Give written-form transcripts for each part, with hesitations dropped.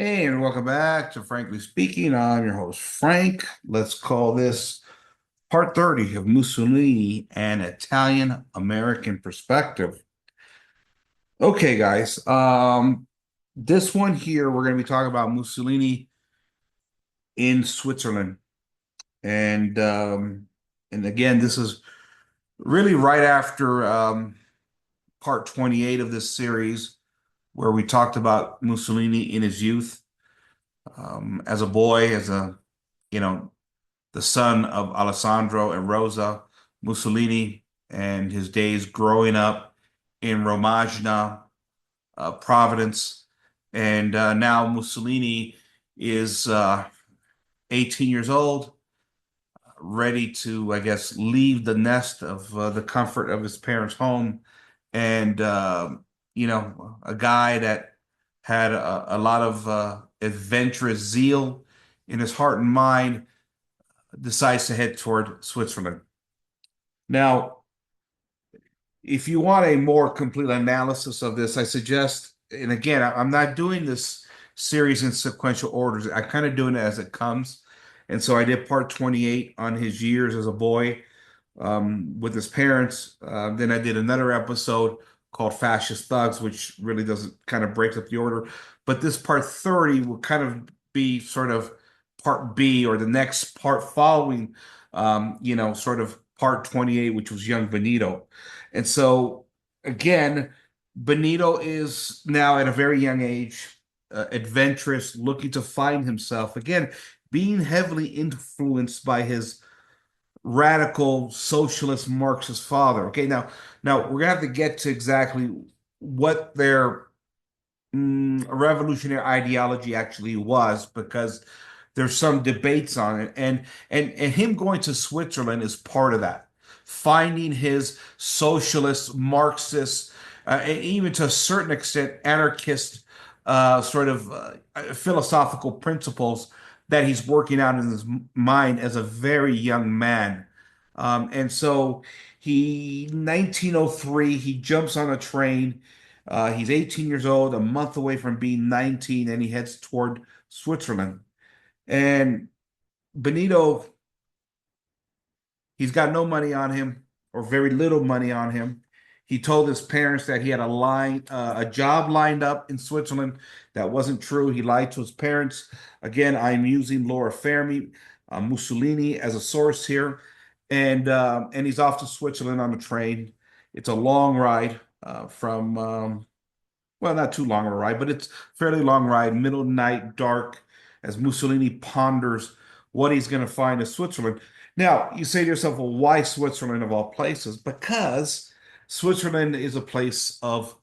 Hey, and welcome back to Frankly Speaking. I'm your host, Frank. Let's call this part 30 of Mussolini and Italian American Perspective. Okay, guys. This one here, we're going to be talking about Mussolini in Switzerland. And and again, this is really right after part 28 of this series, where we talked about Mussolini in his youth, as a boy, as a you know the son of Alessandro and Rosa Mussolini, and his days growing up in Romagna, Providence. And now Mussolini is 18 years old, ready to, I guess, leave the nest of the comfort of his parents' home. And, a guy that had a lot of adventurous zeal in his heart and mind decides to head toward Switzerland. Now, if you want a more complete analysis of this, I suggest, and again, I'm not doing this series in sequential orders. I kind of doing it as it comes. And so I did part 28 on his years as a boy, with his parents. Then I did another episode called Fascist Thugs, which really doesn't kind of break up the order. But this part 30 will kind of be sort of part B, or the next part following, sort of part 28, which was young Benito. And so, again, Benito is now at a very young age, adventurous, looking to find himself. Again, being heavily influenced by his radical socialist Marxist father. Okay, now we're gonna have to get to exactly what their revolutionary ideology actually was, because there's some debates on it, and him going to Switzerland is part of that. Finding his socialist, Marxist, and even to a certain extent anarchist, philosophical principles that he's working out in his mind as a very young man. And so 1903, he jumps on a train. He's 18 years old, a month away from being 19, and he heads toward Switzerland. And Benito, he's got no money on him, or very little money on him. He told his parents that he had a job lined up in Switzerland. That wasn't true. He lied to his parents. Again, I'm using Laura Fermi, Mussolini as a source here, and he's off to Switzerland on a train. It's a long ride, from well, not too long of a ride, but it's fairly long ride, middle of night, dark, as Mussolini ponders what he's going to find in Switzerland. Now, you say to yourself, well, why Switzerland of all places? Because Switzerland is a place of,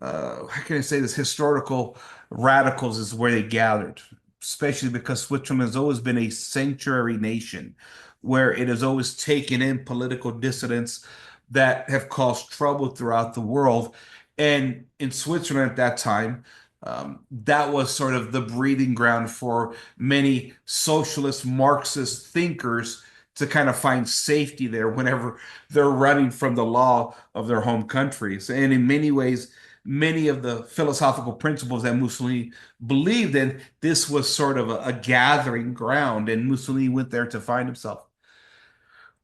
how can I say this, historical radicals is where they gathered, especially because Switzerland has always been a sanctuary nation where it has always taken in political dissidents that have caused trouble throughout the world. And in Switzerland at that time, that was sort of the breeding ground for many socialist Marxist thinkers to kind of find safety there whenever they're running from the law of their home countries. And in many ways, many of the philosophical principles that Mussolini believed in, this was sort of a gathering ground, and Mussolini went there to find himself.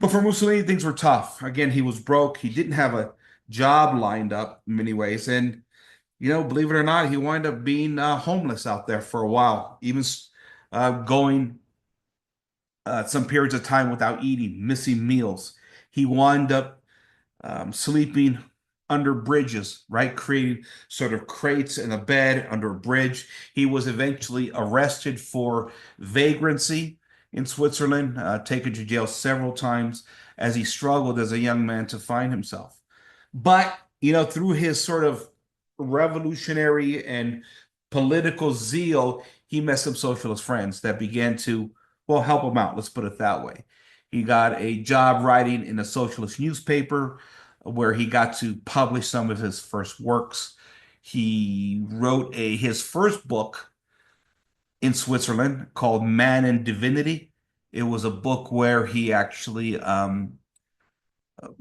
But for Mussolini, things were tough. Again, he was broke. He didn't have a job lined up in many ways. And, believe it or not, he wound up being homeless out there for a while, even going some periods of time without eating, missing meals. He wound up sleeping under bridges, right? Creating sort of crates and a bed under a bridge. He was eventually arrested for vagrancy in Switzerland, taken to jail several times as he struggled as a young man to find himself. But, through his sort of revolutionary and political zeal, he met some socialist friends that began to, well, help him out. Let's put it that way. He got a job writing in a socialist newspaper where he got to publish some of his first works. He wrote his first book in Switzerland called Man and Divinity. It was a book where he actually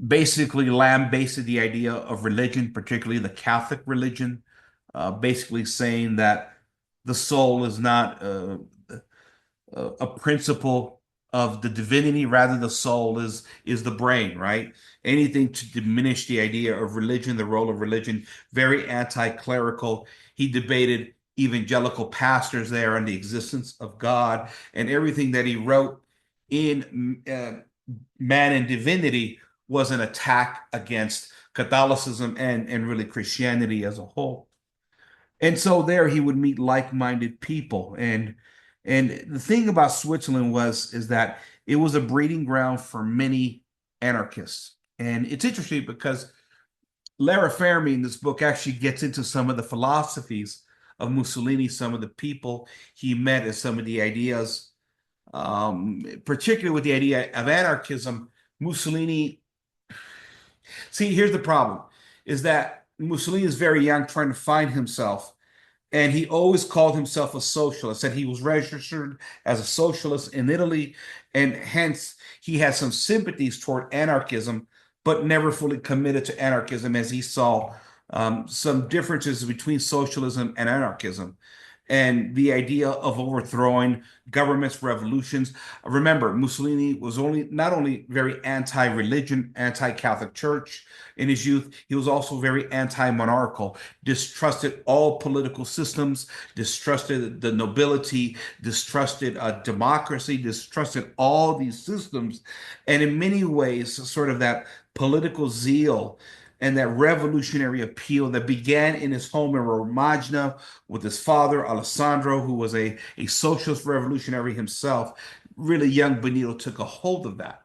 basically lambasted the idea of religion, particularly the Catholic religion, basically saying that the soul is not a principle of the divinity. Rather, the soul is the brain, right? Anything to diminish the idea of religion, the role of religion, very anti-clerical. He debated evangelical pastors there on the existence of God, and everything that he wrote in Man and Divinity was an attack against Catholicism and really Christianity as a whole. And so there he would meet like-minded people. And the thing about Switzerland was is that it was a breeding ground for many anarchists. And it's interesting because Lara Fermi in this book actually gets into some of the philosophies of Mussolini, some of the people he met, and some of the ideas, particularly with the idea of anarchism. Mussolini, see, here's the problem, is that Mussolini is very young, trying to find himself. And he always called himself a socialist, said he was registered as a socialist in Italy, and hence he had some sympathies toward anarchism, but never fully committed to anarchism, as he saw some differences between socialism and anarchism, and the idea of overthrowing governments, revolutions. Remember, Mussolini was only not only very anti-religion, anti-Catholic Church in his youth, he was also very anti-monarchical, distrusted all political systems, distrusted the nobility, distrusted democracy, distrusted all these systems, and in many ways, sort of that political zeal and that revolutionary appeal that began in his home in Romagna with his father, Alessandro, who was a socialist revolutionary himself. Really young Benito took a hold of that.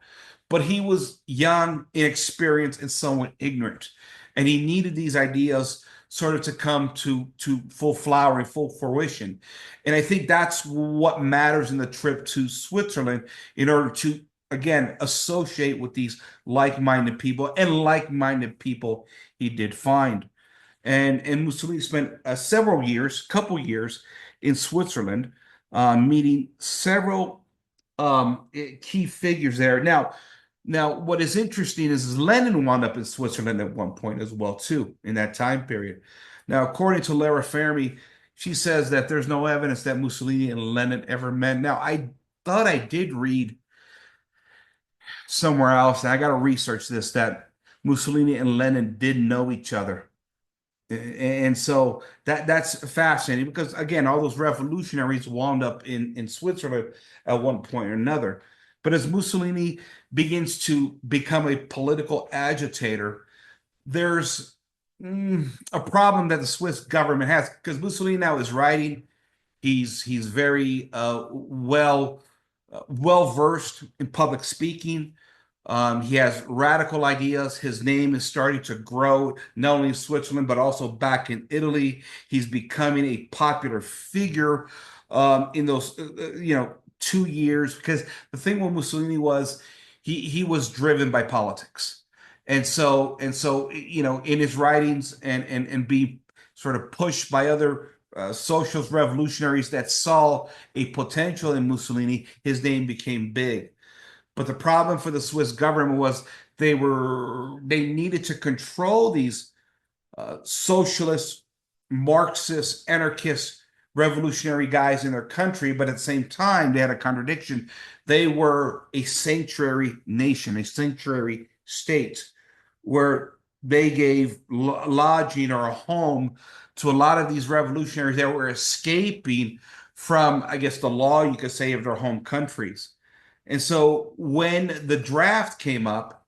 But he was young, inexperienced, and somewhat ignorant. And he needed these ideas sort of to come to full flowering, full fruition. And I think that's what matters in the trip to Switzerland in order to, again, associate with these like-minded people, and like-minded people he did find. And Mussolini spent several years, couple years in Switzerland, meeting several key figures there. Now, what is interesting is Lenin wound up in Switzerland at one point as well, too, in that time period. Now, according to Lara Fermi, she says that there's no evidence that Mussolini and Lenin ever met. Now, I thought I did read somewhere else, and I got to research this, that Mussolini and Lenin did know each other. And so that's fascinating because again, all those revolutionaries wound up in Switzerland at one point or another. But as Mussolini begins to become a political agitator, there's a problem that the Swiss government has because Mussolini now is writing. He's very well versed in public speaking. He has radical ideas. His name is starting to grow, not only in Switzerland, but also back in Italy. He's becoming a popular figure in those, 2 years. Because the thing with Mussolini was he was driven by politics. And so, in his writings and be sort of pushed by other socialist revolutionaries that saw a potential in Mussolini, his name became big. But the problem for the Swiss government was they needed to control these socialist, Marxist, anarchist, revolutionary guys in their country, but at the same time they had a contradiction. They were a sanctuary nation, a sanctuary state, where they gave lodging or a home to a lot of these revolutionaries that were escaping from, I guess, the law, you could say, of their home countries. And so when the draft came up,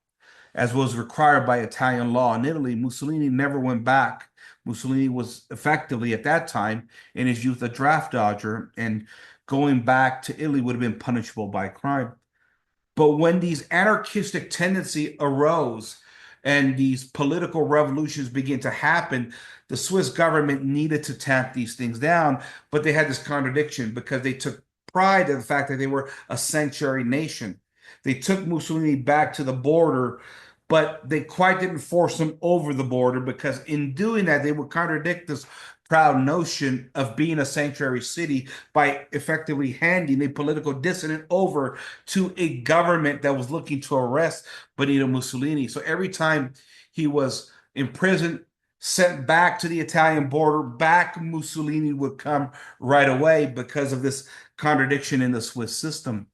as was required by Italian law in Italy, Mussolini never went back. Mussolini was effectively, at that time, in his youth, a draft dodger, and going back to Italy would have been punishable by crime. But when these anarchistic tendency arose and these political revolutions began to happen, the Swiss government needed to tamp these things down, but they had this contradiction because they took pride in the fact that they were a sanctuary nation. They took Mussolini back to the border, but they quite didn't force him over the border because in doing that, they would contradict this proud notion of being a sanctuary city by effectively handing a political dissident over to a government that was looking to arrest Benito Mussolini. So every time he was imprisoned, sent back to the Italian border. Back Mussolini would come right away because of this contradiction in the Swiss system.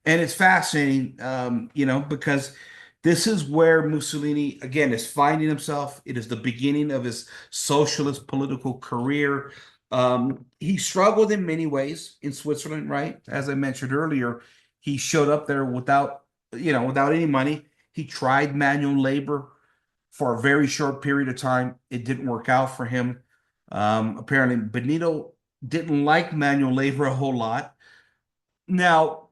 And it's fascinating, because this is where Mussolini, again, is finding himself. It is the beginning of his socialist political career. He struggled in many ways in Switzerland, right? As I mentioned earlier, he showed up there without any money. He tried manual labor for a very short period of time. It didn't work out for him. Apparently, Benito didn't like manual labor a whole lot. Now,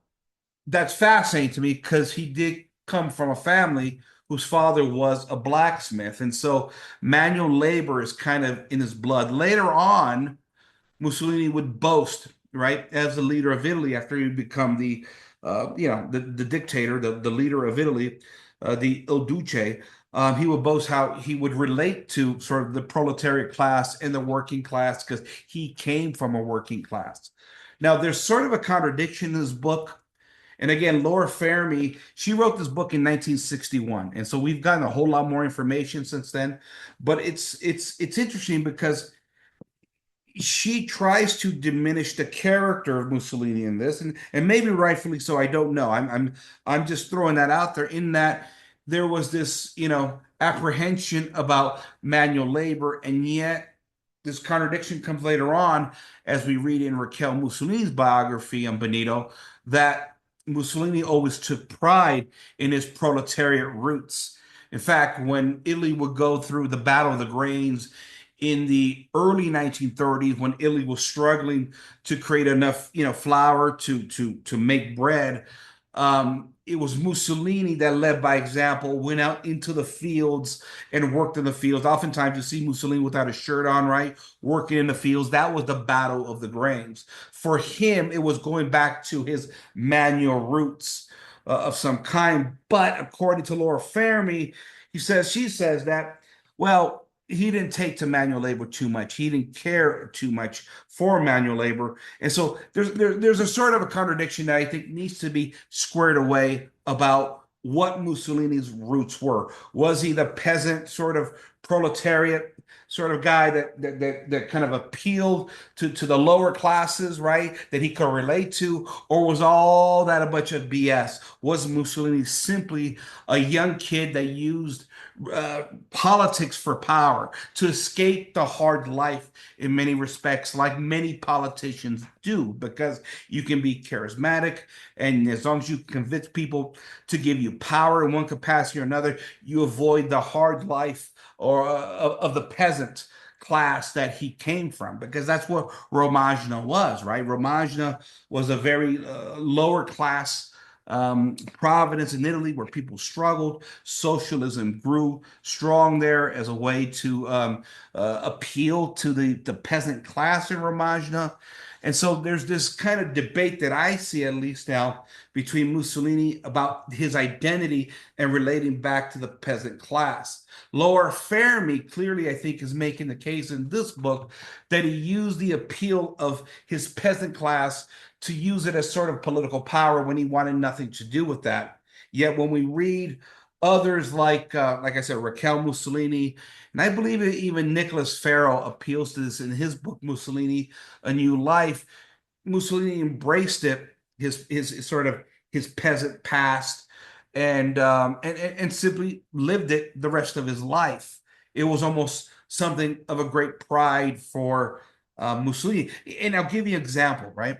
that's fascinating to me because he did come from a family whose father was a blacksmith. And so manual labor is kind of in his blood. Later on, Mussolini would boast, right, as the leader of Italy after he would become the dictator, the leader of Italy, the Il Duce. He would boast how he would relate to sort of the proletariat class and the working class because he came from a working class. Now, there's sort of a contradiction in this book, and again, Laura Fermi, she wrote this book in 1961, and so we've gotten a whole lot more information since then. But it's interesting because she tries to diminish the character of Mussolini in this, and maybe rightfully so. I don't know. I'm just throwing that out there. In that there was this apprehension about manual labor, and yet this contradiction comes later on as we read in Raquel Mussolini's biography on Benito that Mussolini always took pride in his proletariat roots. In fact, when Italy would go through the Battle of the Grains in the early 1930s, when Italy was struggling to create enough, flour to make bread, it was Mussolini that led by example, went out into the fields and worked in the fields. Oftentimes, you see Mussolini without a shirt on, right, working in the fields. That was the Battle of the Grains. For him, it was going back to his manual roots of some kind. But according to Laura Fermi, she says that, well, he didn't take to manual labor too much. He didn't care too much for manual labor. And so there's a sort of a contradiction that I think needs to be squared away about what Mussolini's roots were. Was he the peasant sort of proletariat sort of guy that kind of appealed to the lower classes, right? That he could relate to, or was all that a bunch of BS? Was Mussolini simply a young kid that used politics for power to escape the hard life in many respects, like many politicians do, because you can be charismatic, and as long as you convince people to give you power in one capacity or another, you avoid the hard life or of the peasant class that he came from, because that's what Romagna was, right? Romagna was a very lower class province in Italy where people struggled. Socialism grew strong there as a way to appeal to the peasant class in Romagna. And so there's this kind of debate that I see, at least now, between Mussolini about his identity and relating back to the peasant class. Laura Fermi clearly, I think, is making the case in this book that he used the appeal of his peasant class to use it as sort of political power when he wanted nothing to do with that. Yet when we read others like I said, Raquel Mussolini, and I believe even Nicholas Farrell appeals to this in his book Mussolini: A New Life. Mussolini embraced it, his sort of his peasant past, and simply lived it the rest of his life. It was almost something of a great pride for Mussolini. And I'll give you an example, right?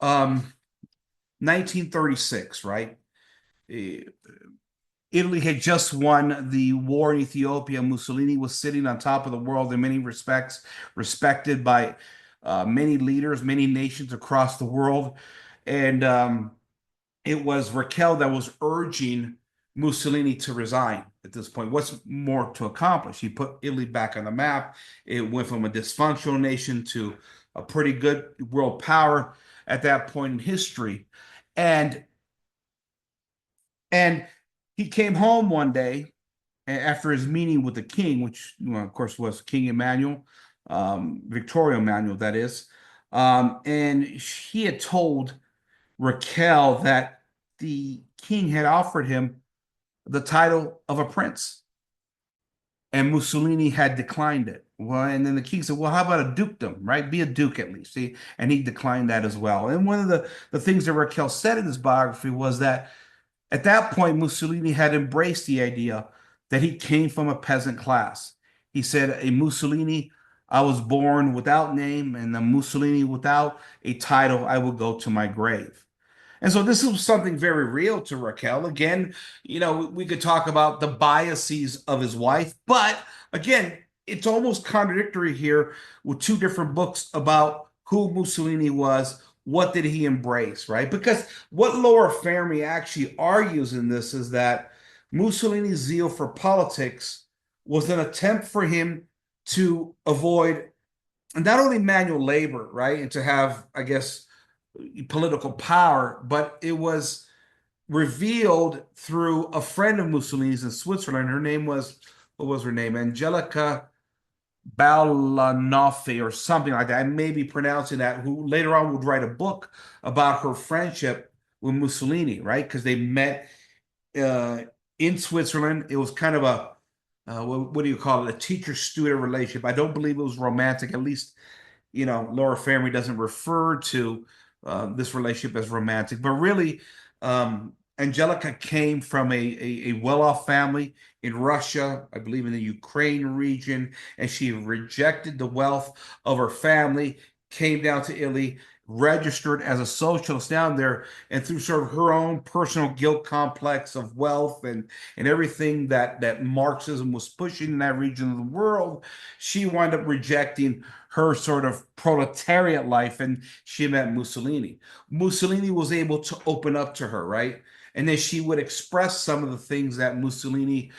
1936, right? Eh, Italy had just won the war in Ethiopia. Mussolini was sitting on top of the world in many respects, respected by many leaders, many nations across the world. And it was Raquel that was urging Mussolini to resign at this point. What's more to accomplish? He put Italy back on the map. It went from a dysfunctional nation to a pretty good world power at that point in history. And and he came home one day after his meeting with the king, which, of course, was King Emmanuel, Victoria Emmanuel, that is. And he had told Raquel that the king had offered him the title of a prince. and Mussolini had declined it. Well, and then the king said, "Well, how about a dukedom, right? Be a duke at least." See, and he declined that as well. And one of the things that Raquel said in his biography was that at that point, Mussolini had embraced the idea that he came from a peasant class. He said, "A Mussolini, I was born without name, and a Mussolini without a title, I will go to my grave." And so this is something very real to Raquel. Again, we could talk about the biases of his wife, but again, it's almost contradictory here with two different books about who Mussolini was, what did he embrace, right? Because what Laura Fermi actually argues in this is that Mussolini's zeal for politics was an attempt for him to avoid not only manual labor, right, and to have, I guess, political power, but it was revealed through a friend of Mussolini's in Switzerland. Her name was, what was her name? Angelica Balanoff or something like that. I may be pronouncing that, who later on would write a book about her friendship with Mussolini, right? Because they met uh, in Switzerland. It was kind of a, what do you call it? A teacher-student relationship. I don't believe it was romantic, at least Laura Fermi doesn't refer to this relationship as romantic, but really, Angelica came from a well-off family in Russia, I believe in the Ukraine region, and she rejected the wealth of her family, came down to Italy, registered as a socialist down there, and through sort of her own personal guilt complex of wealth and everything that Marxism was pushing in that region of the world, she wound up rejecting her sort of proletariat life, and she met Mussolini. Mussolini was able to open up to her, right? And then she would express some of the things that Mussolini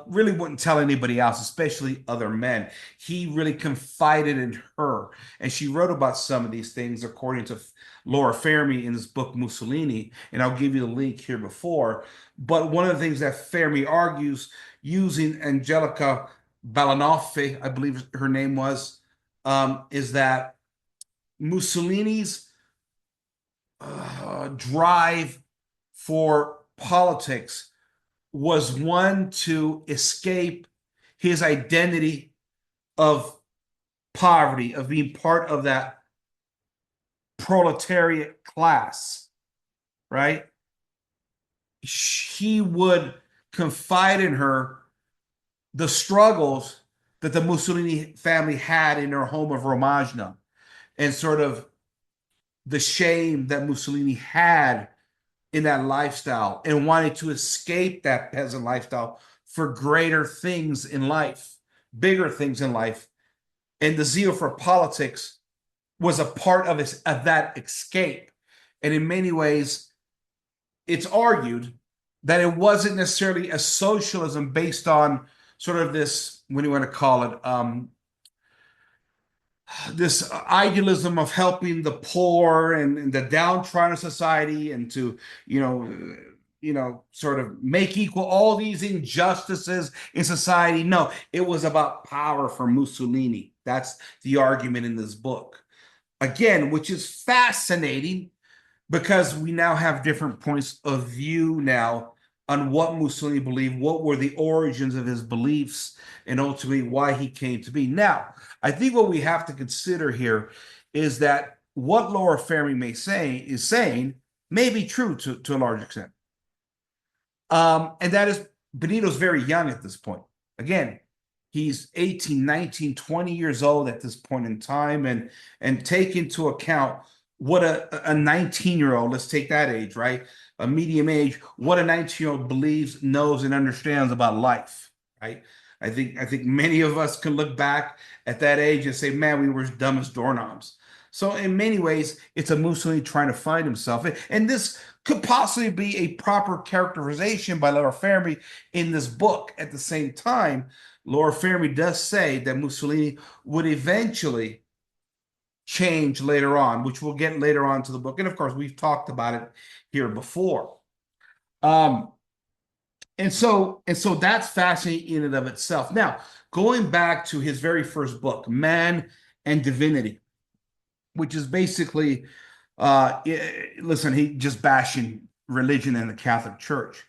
really wouldn't tell anybody else, especially other men. He really confided in her, and she wrote about some of these things according to Laura Fermi in this book Mussolini, and I'll give you the link here before. But one of the things that Fermi argues, using Angelica Balanoff, I believe her name was, is that Mussolini's drive for politics was one to escape his identity of poverty, of being part of that proletariat class, right? He would confide in her the struggles that the Mussolini family had in their home of Romagna and sort of the shame that Mussolini had in that lifestyle and wanted to escape that peasant lifestyle for greater things in life, bigger things in life. And the zeal for politics was a part of that escape. And in many ways, it's argued that it wasn't necessarily a socialism based on sort of this, what do you want to call it? This idealism of helping the poor and the downtrodden society and to, sort of make equal all these injustices in society. No, it was about power for Mussolini. That's the argument in this book. Again, which is fascinating because we now have different points of view now on what Mussolini believed, what were the origins of his beliefs, and ultimately why he came to be. Now, I think what we have to consider here is that what Laura Fermi is saying may be true to a large extent. And that is Benito's very young at this point. Again, he's 18, 19, 20 years old at this point in time, and take into account what a 19-year-old, let's take that age, right? A medium age, what a 19-year-old believes, knows, and understands about life, right? I think many of us can look back at that age and say, man, we were as dumb as doorknobs. So in many ways, it's a Mussolini trying to find himself. And this could possibly be a proper characterization by Laura Fermi in this book. At the same time, Laura Fermi does say that Mussolini would eventually change later on, which we'll get later on to the book. And of course, we've talked about it here before. Um, and so that's fascinating in and of itself. Now, going back to his very first book, Man and Divinity, which is basically, listen, he just bashing religion and the Catholic Church.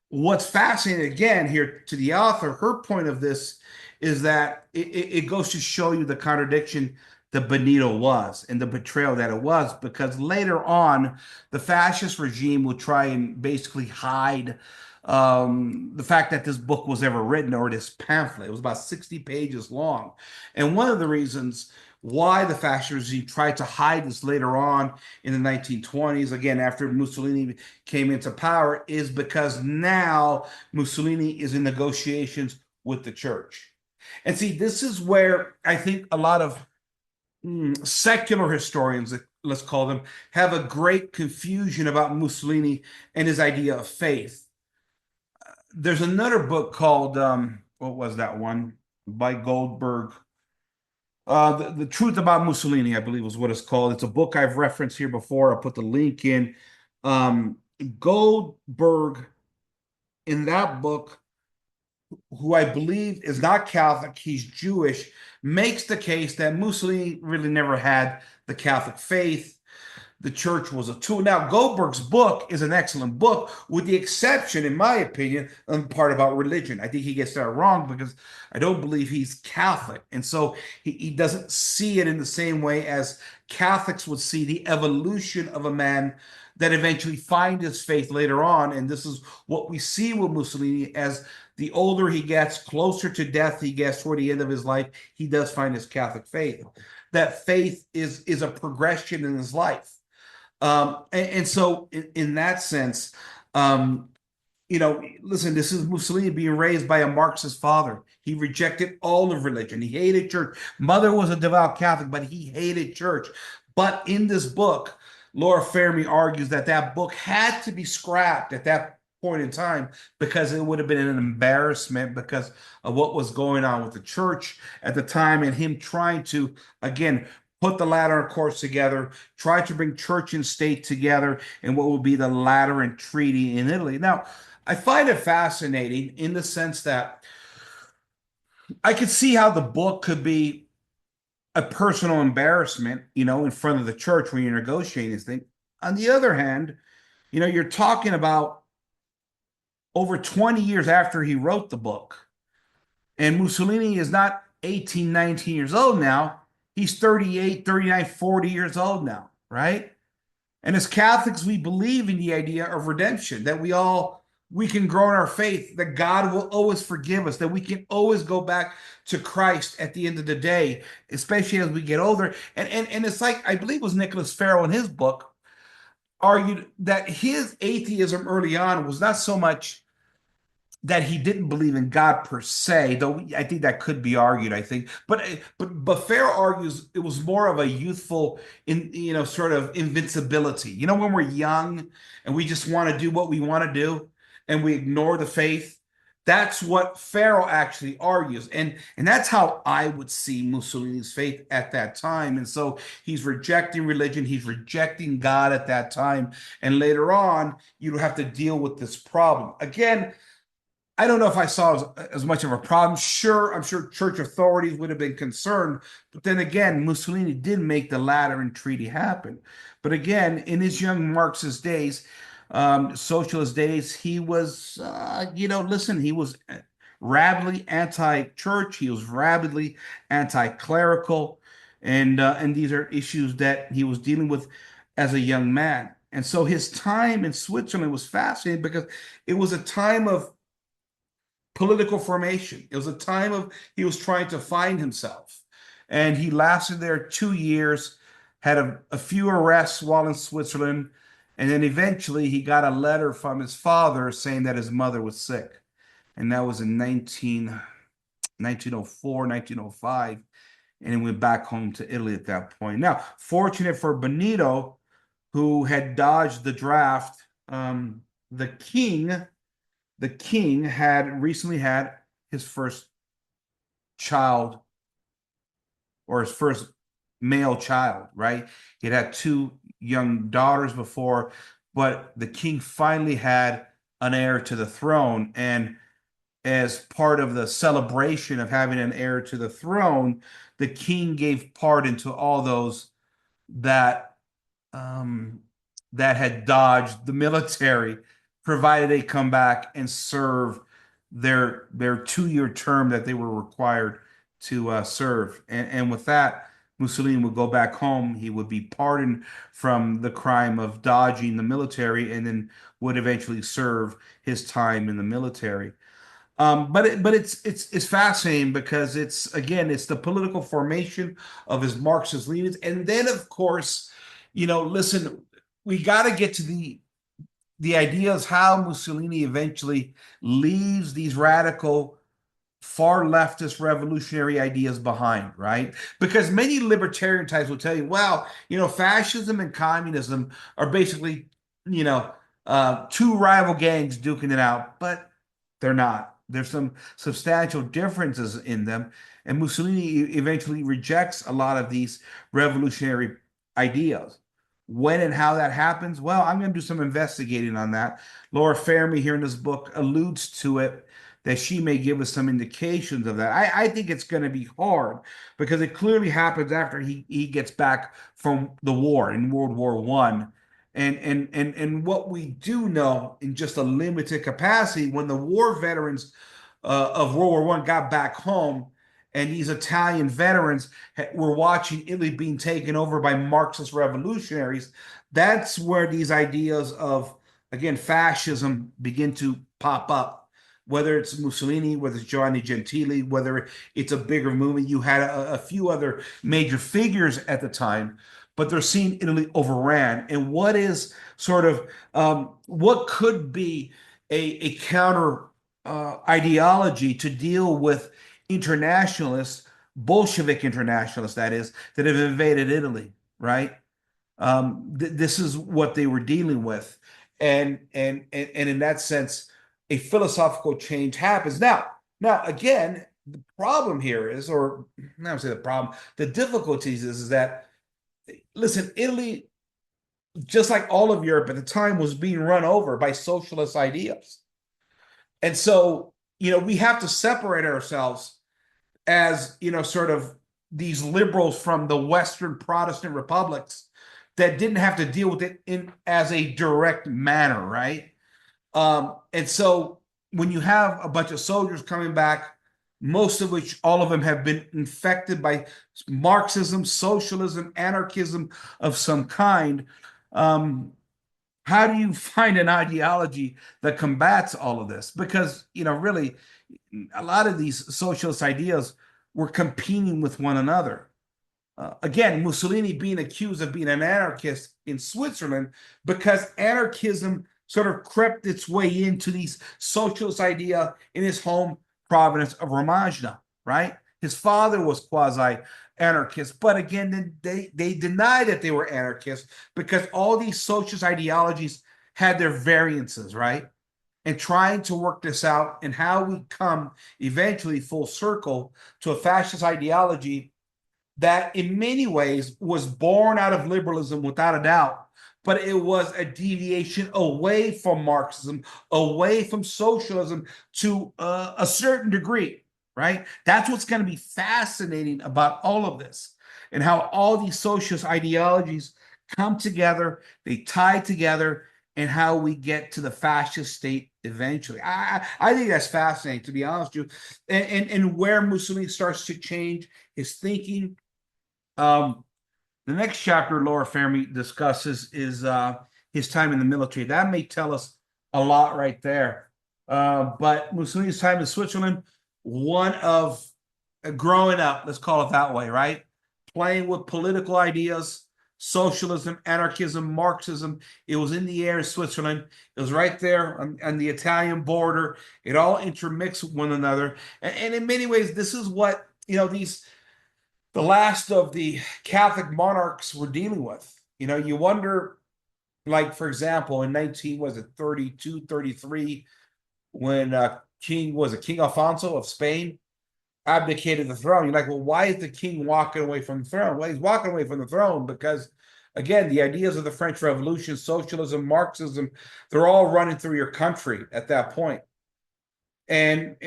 what's fascinating again here to the author, her point of this is that it goes to show you the contradiction that Benito was and the betrayal that it was, because later on, the fascist regime will try and basically hide the fact that this book was ever written, or this pamphlet. It was about 60 pages long. And one of the reasons why the fascist regime tried to hide this later on in the 1920s, again, after Mussolini came into power, is because now Mussolini is in negotiations with the church. And see, this is where I think a lot of secular historians, let's call them, have a great confusion about Mussolini and his idea of faith. There's another book called, what was that one? By Goldberg. The Truth About Mussolini, I believe, is what it's called. It's a book I've referenced here before. I'll put the link in. Um, Goldberg, in that book, who I believe is not Catholic, he's Jewish, makes the case that Mussolini really never had the Catholic faith. The church was a tool. Now, Goldberg's book is an excellent book, with the exception, in my opinion, of the part about religion. I think he gets that wrong because I don't believe he's Catholic. And so he doesn't see it in the same way as Catholics would see the evolution of a man that eventually find his faith later on. And this is what we see with Mussolini: as the older he gets, closer to death he gets toward the end of his life, he does find his Catholic faith. That faith is a progression in his life. And so in that sense, um, listen, this is Mussolini being raised by a Marxist father. He rejected all of religion. He hated church. Mother was a devout Catholic, but he hated church. But in this book, Laura Fermi argues that that book had to be scrapped at that point in time because it would have been an embarrassment because of what was going on with the church at the time, and him trying to, again, put the Lateran course together, try to bring church and state together in what would be the Lateran Treaty in Italy. Now, I find it fascinating in the sense that I could see how the book could be a personal embarrassment, in front of the church when you're negotiating this thing. On the other hand, you're talking about over 20 years after he wrote the book, and Mussolini is not 18, 19 years old now. He's 38, 39, 40 years old now, right? And as Catholics, we believe in the idea of redemption, that we can grow in our faith, that God will always forgive us, that we can always go back to Christ at the end of the day, especially as we get older. And it's like, I believe it was Nicholas Farrell in his book argued that his atheism early on was not so much that he didn't believe in God per se, though I think that could be argued, I think. But Fair argues it was more of a youthful sort of invincibility. When we're young and we just want to do what we want to do and we ignore the faith. That's what Farrell actually argues. And that's how I would see Mussolini's faith at that time. And so he's rejecting religion, he's rejecting God at that time. And later on, you have to deal with this problem. Again, I don't know if I saw as much of a problem. Sure, I'm sure church authorities would have been concerned. But then again, Mussolini did make the Lateran Treaty happen. But again, in his young Marxist days, socialist days, he was, listen, he was rabidly anti-church. He was rabidly anti-clerical. And these are issues that he was dealing with as a young man. And so his time in Switzerland was fascinating because it was a time of political formation. It was a time of he was trying to find himself. And he lasted there 2 years, had a few arrests while in Switzerland, and then eventually he got a letter from his father saying that his mother was sick. And that was in 1904, 1905. And he went back home to Italy at that point. Now, fortunate for Benito, who had dodged the draft, the king the king had recently had his first child, or his first male child, right? He had two young daughters before, but the king finally had an heir to the throne. And as part of the celebration of having an heir to the throne, the king gave pardon to all those that um, that had dodged the military provided they come back and serve their 2-year term that they were required to serve. And with that, Mussolini would go back home. He would be pardoned from the crime of dodging the military, and then would eventually serve his time in the military. But it's fascinating because it's, again, it's the political formation of his Marxist leanings, and then of course, listen, we got to get to the ideas how Mussolini eventually leaves these radical far leftist revolutionary ideas behind, right? Because many libertarian types will tell you, well, fascism and communism are basically, you know, two rival gangs duking it out, but they're not. There's some substantial differences in them, and Mussolini eventually rejects a lot of these revolutionary ideas. When and how that happens, well, I'm going to do some investigating on that. Laura Fermi here in this book alludes to it, that she may give us some indications of that. I think it's going to be hard because it clearly happens after he gets back from the war in World War One. And what we do know in just a limited capacity, when the war veterans of World War One got back home, and these Italian veterans were watching Italy being taken over by Marxist revolutionaries, that's where these ideas of, again, fascism begin to pop up. Whether it's Mussolini, whether it's Giovanni Gentili, whether it's a bigger movement, you had a few other major figures at the time, but they're seeing Italy overran. And what is sort of what could be a counter ideology to deal with internationalists, Bolshevik internationalists, that is, that have invaded Italy, right? This is what they were dealing with, and in that sense, a philosophical change happens. Now again, the problem here is, or I would say the problem, the difficulties is that, listen, Italy, just like all of Europe at the time, was being run over by socialist ideas, and so we have to separate ourselves as sort of these liberals from the Western Protestant republics that didn't have to deal with it in as a direct manner, right? And so when you have a bunch of soldiers coming back, most of which, all of them, have been infected by Marxism, socialism, anarchism of some kind, how do you find an ideology that combats all of this? Because, really, a lot of these socialist ideas were competing with one another. Again, Mussolini being accused of being an anarchist in Switzerland because anarchism sort of crept its way into these socialist idea in his home province of Romagna, right? His father was quasi-anarchist, but again, they denied that they were anarchists because all these socialist ideologies had their variances, right? And trying to work this out and how we come eventually full circle to a fascist ideology that in many ways was born out of liberalism without a doubt, but it was a deviation away from Marxism, away from socialism to a certain degree, right? That's what's going to be fascinating about all of this, and how all these socialist ideologies come together, they tie together, and how we get to the fascist state eventually. I think that's fascinating, to be honest with you, and where Mussolini starts to change his thinking. The next chapter Laura Fermi discusses is his time in the military. That may tell us a lot right there. But Mussolini's time in Switzerland, one of growing up, let's call it that way, right? Playing with political ideas, socialism, anarchism, Marxism. It was in the air in Switzerland. It was right there on the Italian border. It all intermixed with one another. And in many ways, this is what, the last of the Catholic monarchs were dealing with. You wonder, like, for example, in 32, 33, when King Alfonso of Spain abdicated the throne. You're like, well, why is the king walking away from the throne? Well, he's walking away from the throne because, again, the ideas of the French Revolution, socialism, Marxism, they're all running through your country at that point. And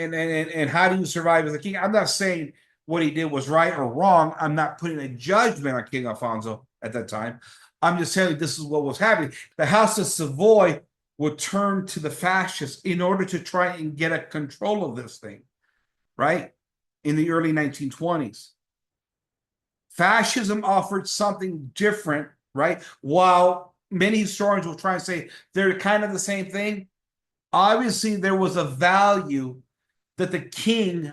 how do you survive as a king? I'm not saying what he did was right or wrong. I'm not putting a judgment on King Alfonso at that time. I'm just saying this is what was happening. The House of Savoy would turn to the fascists in order to try and get a control of this thing, right? In the early 1920s. Fascism offered something different, right? While many historians will try and say they're kind of the same thing, obviously there was a value that the king,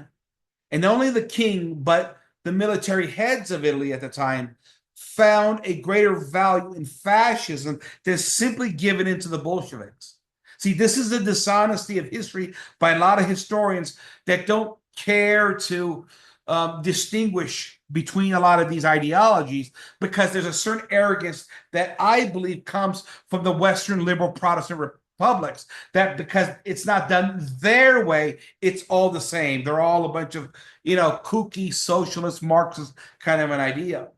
and not only the king, but the military heads of Italy at the time, found a greater value in fascism than simply giving in to the Bolsheviks. See, this is the dishonesty of history by a lot of historians that don't care to distinguish between a lot of these ideologies, because there's a certain arrogance that I believe comes from the Western liberal Protestant republics, that because it's not done their way, it's all the same. They're all a bunch of, kooky socialist Marxist kind of an idea.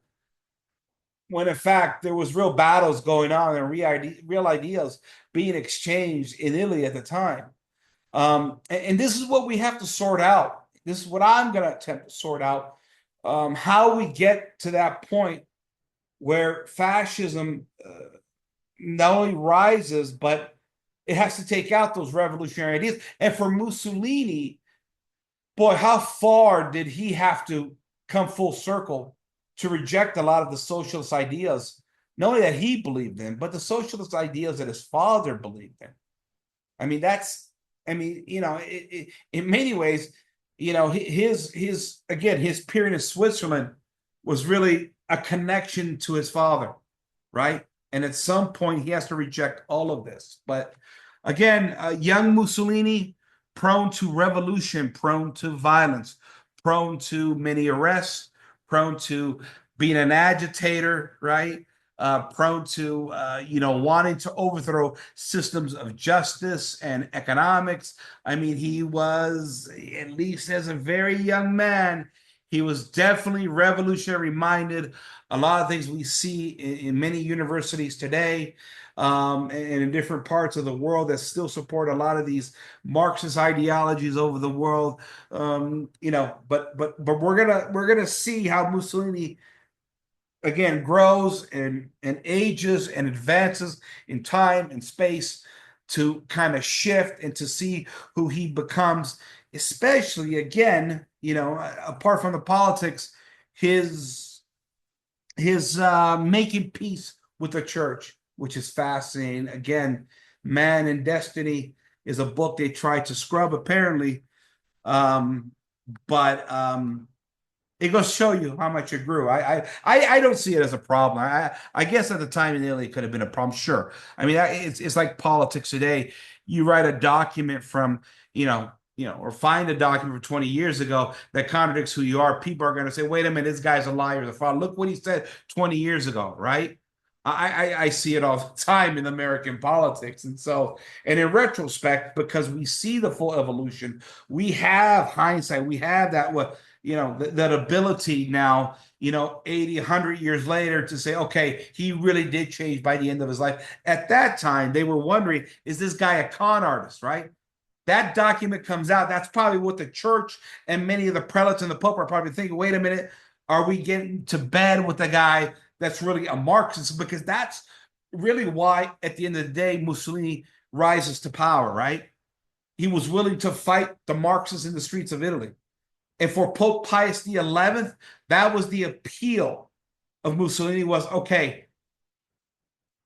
When in fact there was real battles going on and real ideas being exchanged in Italy at the time. And this is what we have to sort out. This is what I'm going to attempt to sort out. How we get to that point where fascism not only rises, but it has to take out those revolutionary ideas. And for Mussolini, boy, how far did he have to come full circle to reject a lot of the socialist ideas, not only that he believed in, but the socialist ideas that his father believed in. I mean, in many ways, his period in Switzerland was really a connection to his father, right? And at some point, he has to reject all of this. But again, young Mussolini, prone to revolution, prone to violence, prone to many arrests, prone to being an agitator, right? Prone to wanting to overthrow systems of justice and economics. I mean, he was, at least as a very young man, he was definitely revolutionary minded. A lot of things we see in many universities today, and in different parts of the world, that still support a lot of these Marxist ideologies over the world. But we're gonna see how Mussolini again grows and ages and advances in time and space to kind of shift and to see who he becomes, especially again, apart from the politics, his making peace with the church, which is fascinating. Again, Man and Destiny is a book they tried to scrub apparently, um, but it goes to show you how much it grew. I don't see it as a problem. I guess at the time in Italy it could have been a problem. Sure. I mean, it's like politics today. You write a document from, or find a document from 20 years ago that contradicts who you are. People are going to say, wait a minute, this guy's a liar. The fraud. Look what he said 20 years ago, right? I see it all the time in American politics. And in retrospect, because we see the full evolution, we have hindsight, we have that, that ability now, 80, 100 years later to say, okay, he really did change by the end of his life. At that time, they were wondering, is this guy a con artist, right? That document comes out. That's probably what the church and many of the prelates and the Pope are probably thinking, wait a minute, are we getting to bed with the guy that's really a Marxist? Because that's really why, at the end of the day, Mussolini rises to power, right? He was willing to fight the Marxists in the streets of Italy. And for Pope Pius XI, that was the appeal of Mussolini was, okay,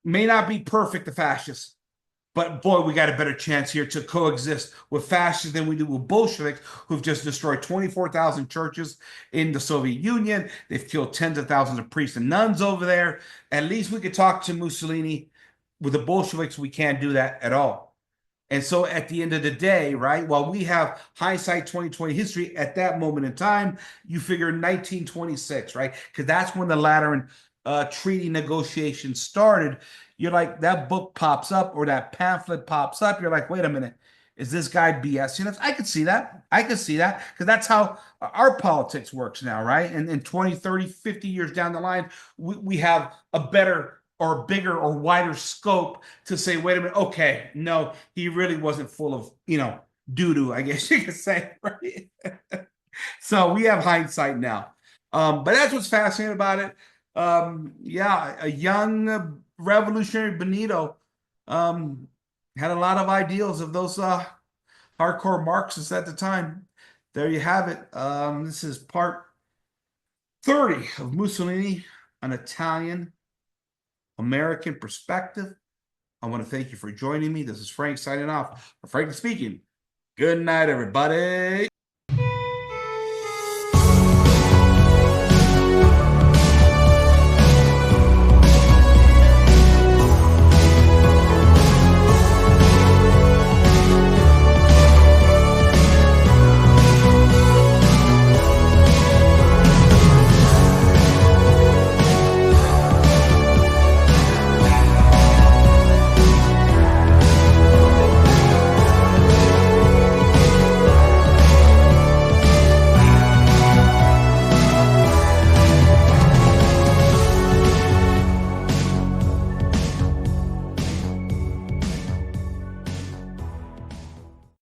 may not be perfect, the fascists, but boy, we got a better chance here to coexist with fascists than we do with Bolsheviks, who've just destroyed 24,000 churches in the Soviet Union. They've killed tens of thousands of priests and nuns over there. At least we could talk to Mussolini. With the Bolsheviks, we can't do that at all. And so at the end of the day, right, while we have hindsight 2020 history at that moment in time, you figure 1926, right? Because that's when the Lateran treaty negotiations started. You're like, that book pops up or that pamphlet pops up. You're like, wait a minute, is this guy BS? I could see that. I could see that because that's how our politics works now, right? And in 20, 30, 50 years down the line, we have a better or bigger or wider scope to say, wait a minute, okay, no, he really wasn't full of, doo-doo, I guess you could say, right? So we have hindsight now. But that's what's fascinating about it. Yeah, a young revolutionary Benito, um, Had a lot of ideals of those hardcore Marxists at the time. There you have it. This is part 30 of Mussolini, an Italian American perspective. I want to thank you for joining me. This is Frank signing off. Frank speaking. Good night, everybody.